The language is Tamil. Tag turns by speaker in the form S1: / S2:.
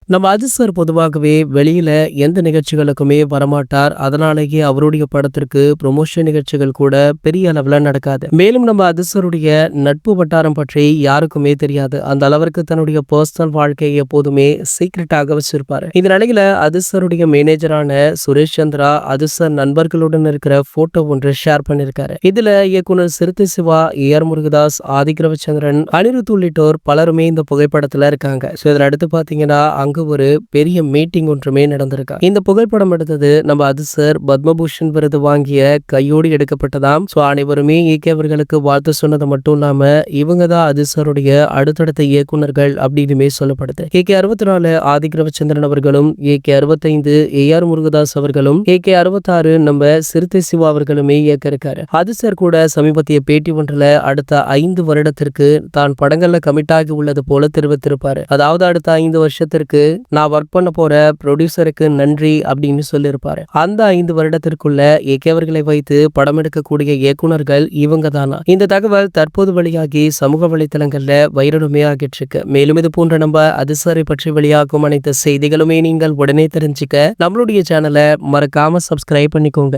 S1: நம்ம அஜித் சார் பொதுவாகவே வெளியில எந்த நிகழ்ச்சிகளுக்குமே வரமாட்டார். அதனாலேயே அவருடைய படத்திற்கு ப்ரொமோஷன் நிகழ்ச்சிகள் கூட பெரிய அளவுல நடக்காது. மேலும் நம்ம அஜித் சாருடைய நட்பு வட்டாரம் பற்றி யாருக்குமே தெரியாது. அந்த அளவிற்கு தன்னுடைய பர்சனல் வாழ்க்கையை எப்போதுமே சீக்ரெட்டாக வச்சிருப்பாரு. இந்த நிலையில அஜித் சாருடைய மேனேஜரான சுரேஷ் சந்திரா அஜித் சார் நண்பர்களுடன் இருக்கிற போட்டோ ஒன்று ஷேர் பண்ணிருக்காரு. இதுல இயக்குனர் சிறுத்தை சிவா, ஏஆர் முருகதாஸ், ஆதிக் ரவிச்சந்திரன், அனிருத் உள்ளிட்டோர் பலருமே இந்த புகைப்படத்துல இருக்காங்க. இதனை அடுத்து பாத்தீங்கன்னா அங்க ஒரு பெரிய மீட்டிங் ஒன்றுமே நடந்திருக்கு. இந்த புகைப்படம் எடுத்தது நம்ம அஜித் சார் பத்மபூஷன் விருது வாங்கிய கையோடு எடுக்கப்பட்டதாம். அனைவருமே ஏகே அவர்களுக்கு வாழ்த்து சொன்னது மட்டும் இல்லாம இவங்க தான் அஜித் சாருடைய அடுத்தடுத்த இயக்குனர்கள் அப்படின்னு சொல்லப்படுது. ஏகே 64 ஆதிக் ரவிச்சந்திரன் அவர்களும், ஏகே 65 ஏஆர் முருகதாஸ் அவர்களும், ஏகே 66 நம்ம சிறுத்தை சிவா அவர்களுமே இயக்க இருக்காரு. அஜித் சார் கூட சமீபத்திய பேட்டி ஒன்றுல அடுத்த 5 வருடத்திற்கு தான் படங்கள்ல கமிட் ஆகி உள்ளது போல தெரிவித்திருப்பாரு. அதாவது அடுத்த 5 வருஷத்திற்கு நான் ஒர்க் பண்ண போற ப்ரொடியூசருக்கு நன்றி அப்படின்னு சொல்லியிருப்பாரு. அந்த 5 வருடத்திற்குள்ள ஏகே அவர்களை வைத்து படம் எடுக்கக்கூடிய இயக்குனர்கள் இவங்க தானா? இந்த தகவல் தற்போது வெளியாகி சமூக வலைதளங்கள்ல வைரலுமே ஆகிட்டு இருக்கு. மேலும் இது போன்ற நம்ம அஜித் சாரை பற்றி வெளியாகும் அனைத்து செய்திகளுமே நீங்கள் உடனே தெரிஞ்சுக்க நம்மளுடைய சேனலை மறக்காம சப்ஸ்கிரைப் பண்ணிக்கோங்க.